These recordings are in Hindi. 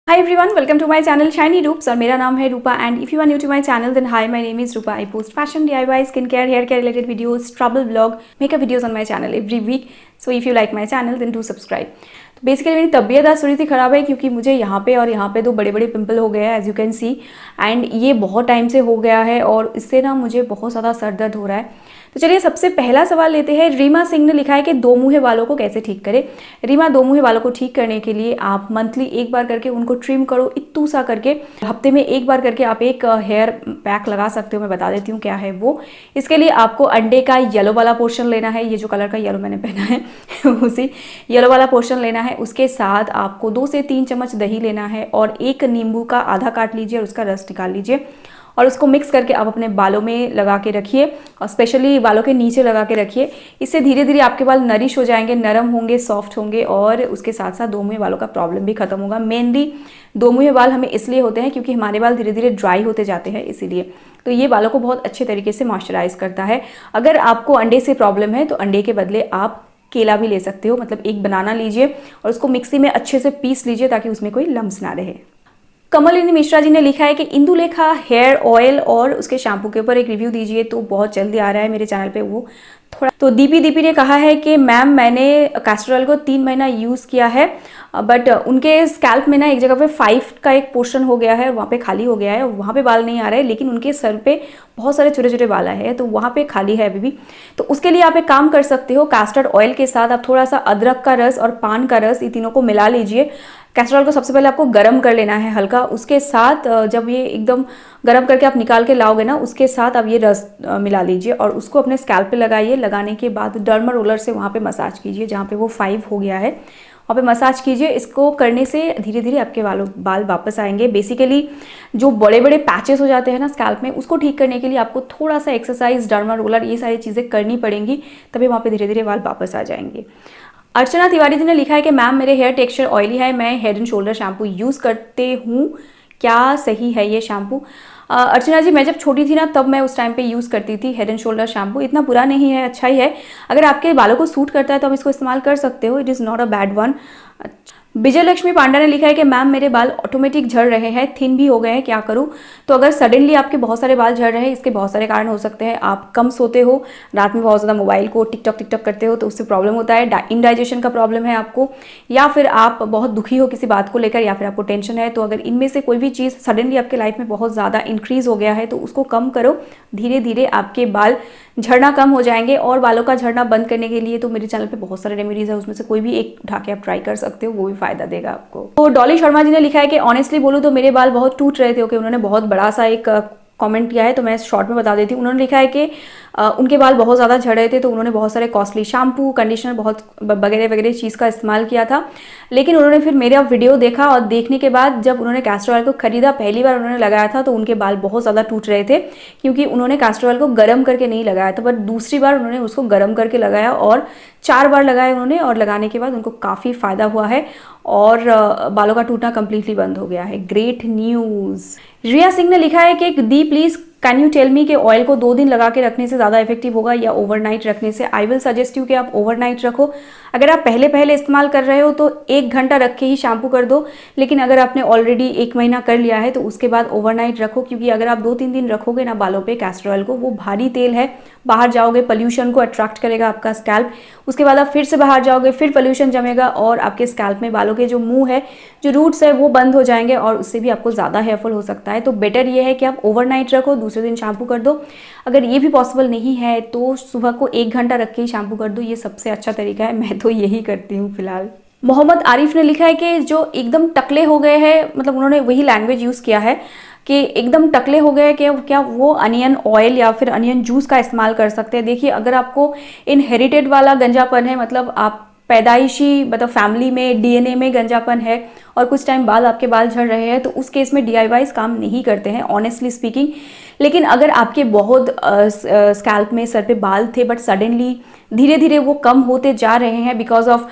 Hi everyone, welcome to my channel Shiny Roops और मेरा नाम है Rupa and if you are new to my channel then hi my name is Rupa. I post fashion DIY skin care hair care related videos travel blog makeup videos on my channel every week. So if you like my channel then do subscribe. तो बेसिकली मेरी तबीयत आज थोड़ी सी ख़राब है क्योंकि मुझे यहाँ पे और यहाँ पे दो बड़े बड़े पिंपल हो गए हैं as you can see and ये बहुत टाइम से हो गया है और इससे ना मुझे बहुत ज़्यादा सर दर्द हो रहा है। तो चलिए सबसे पहला सवाल लेते हैं। रीमा सिंह ने लिखा है कि दो मुँहे बालों को कैसे ठीक करें। रीमा, दो मुँहे बालों को ठीक करने के लिए आप मंथली एक बार करके उनको ट्रिम करो, इत्तू सा करके। हफ्ते में एक बार करके आप एक हेयर पैक लगा सकते हो। मैं बता देती हूँ क्या है वो। इसके लिए आपको अंडे का येलो वाला पोर्शन लेना है, ये जो कलर का येलो मैंने पहना है उसी येलो वाला पोर्शन लेना है। उसके साथ आपको 2 से 3 चम्मच दही लेना है और एक नींबू का आधा काट लीजिए और उसका रस निकाल लीजिए और उसको मिक्स करके आप अपने बालों में लगा के रखिए और स्पेशली बालों के नीचे लगा के रखिए। इससे धीरे धीरे आपके बाल नरिश हो जाएंगे, नरम होंगे, सॉफ्ट होंगे और उसके साथ साथ दो मुँहे बालों का प्रॉब्लम भी खत्म होगा। मेनली दो मुँहे बाल हमें इसलिए होते हैं क्योंकि हमारे बाल धीरे धीरे ड्राई होते जाते हैं, इसीलिए तो ये बालों को बहुत अच्छे तरीके से मॉइस्चराइज करता है। अगर आपको अंडे से प्रॉब्लम है तो अंडे के बदले आप केला भी ले सकते हो, मतलब एक बनाना लीजिए और उसको मिक्सी में अच्छे से पीस लीजिए ताकि उसमें कोई लम्स ना रहे। कमलिनी मिश्रा जी ने लिखा है कि इंदुलेखा हेयर ऑयल और उसके शैम्पू के ऊपर एक रिव्यू दीजिए। तो बहुत जल्दी आ रहा है मेरे चैनल पे वो थोड़ा। तो दीपी ने कहा है कि मैम मैंने कैस्टर ऑयल को 3 महीना यूज़ किया है बट उनके स्कैल्प में ना एक जगह पे 5 का एक पोर्शन हो गया है, वहाँ पे खाली हो गया है, वहाँ पे बाल नहीं आ रहे, लेकिन उनके सर पे बहुत सारे छोटे छोटे बाल आए हैं तो वहाँ पे खाली है अभी भी। तो उसके लिए आप एक काम कर सकते हो, कैस्टर ऑयल के साथ आप थोड़ा सा अदरक का रस और पान का रस, ये तीनों को मिला लीजिए। कैस्टर ऑयल को सबसे पहले आपको गर्म कर लेना है हल्का, उसके साथ जब ये एकदम गर्म करके आप निकाल के लाओगे ना, उसके साथ आप ये रस मिला लीजिए और उसको अपने स्कैल्प पे लगाइए। लगाने के बाद डर्मा रोलर से वहाँ पे मसाज कीजिए जहाँ पे वो 5 हो गया है, वहाँ पे मसाज कीजिए। इसको करने से धीरे धीरे आपके बाल वापस आएंगे। बेसिकली जो बड़े बड़े पैचेस हो जाते हैं ना स्कैल्प में, उसको ठीक करने के लिए आपको थोड़ा सा एक्सरसाइज, डर्मा रोलर, ये सारी चीज़ें करनी पड़ेंगी, तभी वहाँ पे धीरे धीरे बाल वापस आ जाएंगे। अर्चना तिवारी जी ने लिखा है कि मैम मेरे हेयर टेक्सचर ऑयली है, मैं head and shoulder shampoo use करते हूँ, क्या सही है ये शैम्पू? अर्चना जी, मैं जब छोटी थी ना तब मैं उस टाइम पे यूज़ करती थी हेड एंड शोल्डर शैम्पू। इतना बुरा नहीं है, अच्छा ही है। अगर आपके बालों को सूट करता है तो आप इसको इस्तेमाल कर सकते हो, it is not a bad one. Vijay Lakshmi Panda ने लिखा है कि मैम मेरे बाल ऑटोमेटिक झड़ रहे हैं, थिन भी हो गए हैं, क्या करूं? तो अगर सडनली आपके बहुत सारे बाल झड़ रहे हैं, इसके बहुत सारे कारण हो सकते हैं। आप कम सोते हो, रात में बहुत ज़्यादा मोबाइल को टिकटॉक करते हो तो उससे प्रॉब्लम होता है। इनडाइजेशन का प्रॉब्लम है आपको, या फिर आप बहुत दुखी हो किसी बात को लेकर, या फिर आपको टेंशन है। तो अगर इनमें से कोई भी चीज़ सडनली आपके लाइफ में बहुत ज़्यादा इंक्रीज हो गया है तो उसको कम करो, धीरे धीरे आपके बाल झड़ना कम हो जाएंगे। और बालों का झड़ना बंद करने के लिए तो मेरे चैनल पे बहुत सारे रेमेडीज है, उसमें से कोई भी एक उठा के आप ट्राई कर सकते हो, वो भी फायदा देगा आपको। तो डॉली शर्मा जी ने लिखा है कि ऑनेस्टली बोलूँ तो मेरे बाल बहुत टूट रहे थे। ओके, उन्होंने बहुत बड़ा सा एक कमेंट किया है तो मैं शॉर्ट में बता देती हूँ। उन्होंने लिखा है कि उनके बाल बहुत ज़्यादा झड़ रहे थे तो उन्होंने बहुत सारे कॉस्टली शैम्पू, कंडीशनर, बहुत वगैरह वगैरह चीज़ का इस्तेमाल किया था। लेकिन उन्होंने फिर मेरा वीडियो देखा और देखने के बाद जब उन्होंने कैस्टर ऑयल को खरीदा, पहली बार उन्होंने लगाया था तो उनके बाल बहुत ज़्यादा टूट रहे थे क्योंकि उन्होंने कैस्टर ऑयल को गर्म करके नहीं लगाया था। बट दूसरी बार उन्होंने उसको गर्म करके लगाया और 4 बार लगाया उन्होंने, और लगाने के बाद उनको काफ़ी फ़ायदा हुआ है और बालों का टूटना कम्प्लीटली बंद हो गया है। Great news. रिया सिंह ने लिखा है कि दी please can you tell me कि ऑयल को 2 दिन लगा के रखने से ज़्यादा इफेक्टिव होगा या ओवरनाइट रखने से? आई विल सजेस्ट यू कि आप ओवरनाइट रखो। अगर आप पहले इस्तेमाल कर रहे हो तो 1 घंटा रख के ही शैम्पू कर दो, लेकिन अगर आपने ऑलरेडी 1 महीना कर लिया है तो उसके बाद ओवरनाइट रखो, क्योंकि अगर आप 2-3 दिन रखोगे ना बालों पे कैस्टर ऑयल को, वो भारी तेल है, बाहर जाओगे पॉल्यूशन को अट्रैक्ट करेगा आपका स्कैल्प, उसके बाद आप फिर से बाहर जाओगे, फिर पॉल्यूशन जमेगा और आपके स्कैल्प में बालों के जो मुंह है, जो रूट्स है, वो बंद हो जाएंगे और उससे भी आपको ज़्यादा हेयरफॉल हो सकता है। तो बेटर ये है कि आप ओवरनाइट रखो, दूसरे दिन शैम्पू कर दो। अगर ये भी पॉसिबल नहीं है तो सुबह को 1 घंटा रख के ही शैम्पू कर दो, ये सबसे अच्छा तरीका है। मैं तो यही करती हूँ फिलहाल। मोहम्मद आरिफ ने लिखा है कि जो एकदम टकले हो गए हैं, मतलब उन्होंने वही लैंग्वेज यूज़ किया है कि एकदम टकले हो गए, कि क्या वो अनियन ऑयल या फिर अनियन जूस का इस्तेमाल कर सकते हैं? देखिए, अगर आपको इनहेरिटेड वाला गंजापन है, मतलब आप पैदाइशी, मतलब फैमिली में DNA में गंजापन है और कुछ टाइम बाद आपके बाल झड़ रहे हैं, तो उस केस में DIYs काम नहीं करते हैं ऑनेस्टली स्पीकिंग। लेकिन अगर आपके बहुत स्कैल्प में, सर पे बाल थे बट सडनली धीरे धीरे वो कम होते जा रहे हैं because of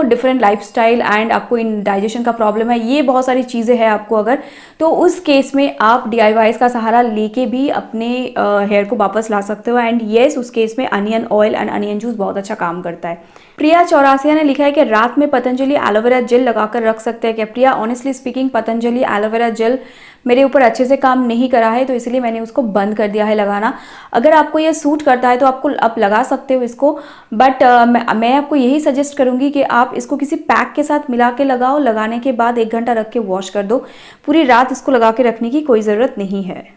different lifestyle and आपको डाइजेशन का प्रॉब्लम है, ये बहुत सारी चीज़ें हैं आपको, अगर तो उस केस में आप DIYs का सहारा लेके भी अपने हेयर को वापस ला सकते हो। एंड येस, उस केस में onion oil and onion juice बहुत अच्छा काम करता है। प्रिया चौरासिया ने लिखा है कि रात में पतंजलि एलोवेरा जेल लगाकर रख सकते हैं कैप्रिया। Honestly speaking Patanjali aloe vera gel ऊपर अच्छे से काम नहीं करा है, तो इसलिए मैंने उसको बंद कर दिया है लगाना। अगर आपको ये सूट करता है तो आप लगा सकते हो इसको, बट मैं आपको यही सजेस्ट करूंगी कि आप इसको किसी पैक के साथ मिला के लगाओ। लगाने के बाद 1 घंटा रख के वॉश कर दो। पूरी रात इसको लगा के रखने की कोई ज़रूरत नहीं है।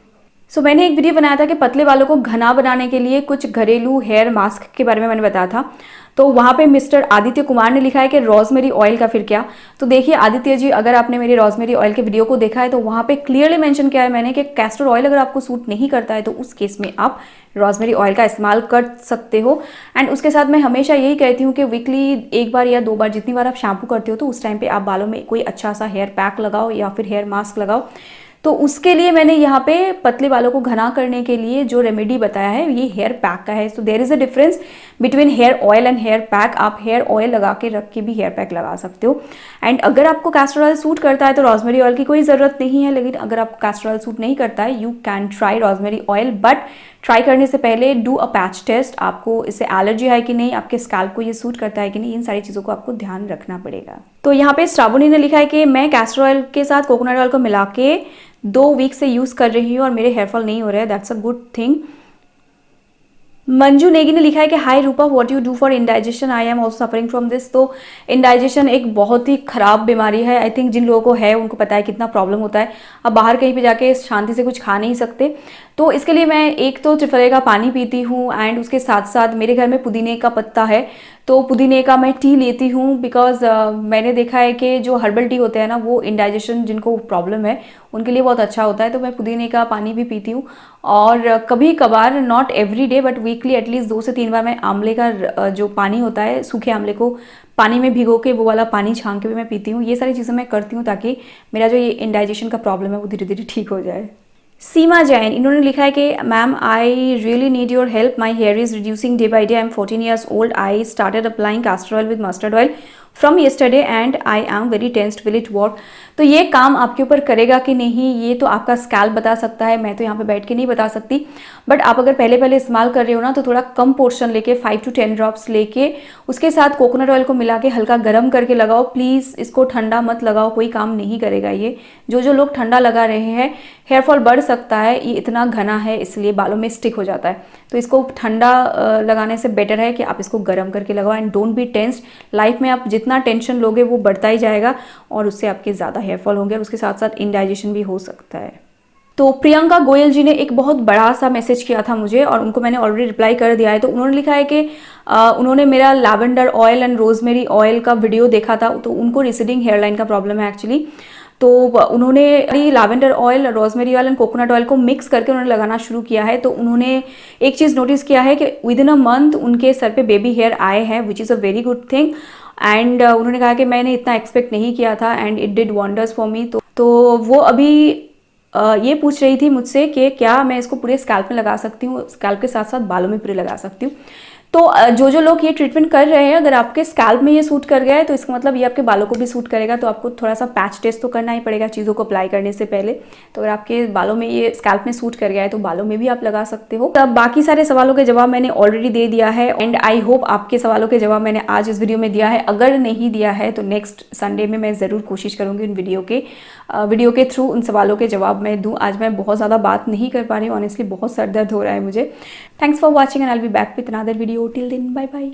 मैंने एक वीडियो बनाया था कि पतले बालों को घना बनाने के लिए कुछ घरेलू हेयर मास्क के बारे में मैंने बताया था। तो वहाँ पे मिस्टर आदित्य कुमार ने लिखा है कि रोजमेरी ऑयल का फिर क्या। तो देखिए आदित्य जी, अगर आपने मेरी रोजमेरी ऑयल के वीडियो को देखा है तो वहाँ पे क्लियरली मेंशन किया है मैंने कि कैस्टर ऑयल अगर आपको सूट नहीं करता है तो उस केस में आप रोजमेरी ऑयल का इस्तेमाल कर सकते हो। एंड उसके साथ मैं हमेशा यही कहती हूँ कि वीकली 1 बार या 2 बार जितनी बार आप शैम्पू करते हो तो उस टाइम पर आप बालों में कोई अच्छा सा हेयर पैक लगाओ या फिर हेयर मास्क लगाओ। तो उसके लिए मैंने यहाँ पे पतले बालों को घना करने के लिए जो रेमेडी बताया है ये हेयर पैक का है। So there is a difference between hair oil and hair pack. आप हेयर ऑयल लगा के रख के भी हेयर पैक लगा सकते हो। एंड अगर आपको कैस्टर ऑयल सूट करता है तो रोजमेरी ऑयल की कोई ज़रूरत नहीं है, लेकिन अगर आपको कैस्टर ऑयल सूट नहीं करता है you can try rosemary oil, but try करने से पहले डू अ पैच टेस्ट। आपको इससे एलर्जी है कि नहीं, आपके स्कैल्प को ये सूट करता है कि नहीं, इन सारी चीज़ों को आपको ध्यान रखना पड़ेगा। तो यहाँ पे श्रावणी ने लिखा है कि मैं कैस्टर ऑयल के साथ कोकोनट ऑयल को मिला के 2 वीक से यूज़ कर रही हूँ और मेरे हेयरफॉल नहीं हो रहा है। That's a good thing. Manju Negi ने लिखा है कि hi Rupa, what you do for indigestion, I am also suffering from this. तो इंडाइजेशन एक बहुत ही ख़राब बीमारी है। आई थिंक जिन लोगों को है उनको पता है कितना प्रॉब्लम होता है। अब बाहर कहीं पे जाके शांति से कुछ खा नहीं सकते, तो इसके लिए मैं एक तो त्रिफले का पानी पीती हूँ एंड उसके साथ साथ मेरे घर में पुदीने का पत्ता है तो पुदीने का मैं टी लेती हूँ। बिकॉज मैंने देखा है कि जो हर्बल टी होते हैं ना वो इंडाइजेशन जिनको प्रॉब्लम है उनके लिए बहुत अच्छा होता है। तो मैं पुदीने का पानी भी पीती हूँ और कभी कभार, not every day but weekly at least 2 से 3 बार मैं आंवले का जो पानी होता है, सूखे आंवले को पानी में भिगो के वो वाला पानी छान के भी मैं पीती हूँ। ये सारी चीज़ें मैं करती हूँ ताकि मेरा जो ये इंडाइजेशन का प्रॉब्लम है वो धीरे धीरे ठीक हो जाए। सीमा जैन, इन्होंने लिखा है कि ma'am I really need your help, my here is reducing day by day, I am 14 years old, I started applying castor oil with mustard oil from yesterday and I am very tensed, will it work. तो ये काम आपके ऊपर करेगा कि नहीं ये तो आपका स्कैल्प बता सकता है, मैं तो यहाँ पे बैठ के नहीं बता सकती। बट आप अगर पहले पहले इस्तेमाल कर रहे हो ना तो थोड़ा कम पोर्शन लेके 5 to 10 ड्रॉप्स लेके उसके साथ कोकोनट ऑयल को मिला के हल्का गर्म करके लगाओ। प्लीज़ इसको ठंडा मत लगाओ, कोई काम नहीं करेगा ये। जो लोग ठंडा लगा रहे हैं, हेयरफॉल बढ़ सकता है, ये इतना घना है इसलिए बालों में स्टिक हो जाता है। तो इसको ठंडा लगाने से बेटर है कि आप इसको गर्म करके लगाओ। And don't be tensed. Life में आप जितना टेंशन लोगे वो बढ़ता ही जाएगा और उससे आपके ज़्यादा हेयरफॉल होंगे और उसके साथ साथ इंडाइजेशन भी हो सकता है। तो प्रियंका गोयल जी ने एक बहुत बड़ा सा मैसेज किया था मुझे और उनको मैंने ऑलरेडी रिप्लाई कर दिया है। तो उन्होंने लिखा है कि उन्होंने मेरा lavender oil and rosemary oil का वीडियो देखा था, तो उनको रिसीडिंग हेयरलाइन का प्रॉब्लम है एक्चुअली। तो उन्होंने lavender oil, rosemary oil and coconut oil को मिक्स करके उन्होंने लगाना शुरू किया है। तो उन्होंने एक चीज़ नोटिस किया है कि विद इन अ मंथ उनके सर पे बेबी हेयर आए हैं, which is a very good thing. And उन्होंने कहा कि मैंने इतना एक्सपेक्ट नहीं किया था and it did wonders for me. तो वो अभी ये पूछ रही थी मुझसे कि क्या मैं इसको पूरे स्कैल्प में लगा सकती हूँ, स्कैल्प के साथ साथ बालों में पूरे लगा सकती हूँ। तो जो लोग ये ट्रीटमेंट कर रहे हैं, अगर आपके स्कैल्प में ये सूट कर गया है तो इसका मतलब ये आपके बालों को भी सूट करेगा। तो आपको थोड़ा सा पैच टेस्ट तो करना ही पड़ेगा चीज़ों को अप्लाई करने से पहले। तो अगर आपके बालों में ये स्कैल्प में सूट कर गया है तो बालों में भी आप लगा सकते हो। तब बाकी सारे सवालों के जवाब मैंने ऑलरेडी दे दिया है एंड आई होप आपके सवालों के जवाब मैंने आज इस वीडियो में दिया है। अगर नहीं दिया है तो नेक्स्ट संडे में मैं ज़रूर कोशिश करूँगी उन वीडियो के थ्रू उन सवालों के जवाब मैं दूँ। आज मैं बहुत ज़्यादा बात नहीं कर पा रही हूँ, ऑनेस्टली बहुत सर दर्द हो रहा है मुझे। Thanks for watching and I will be back with another video. Till then bye bye.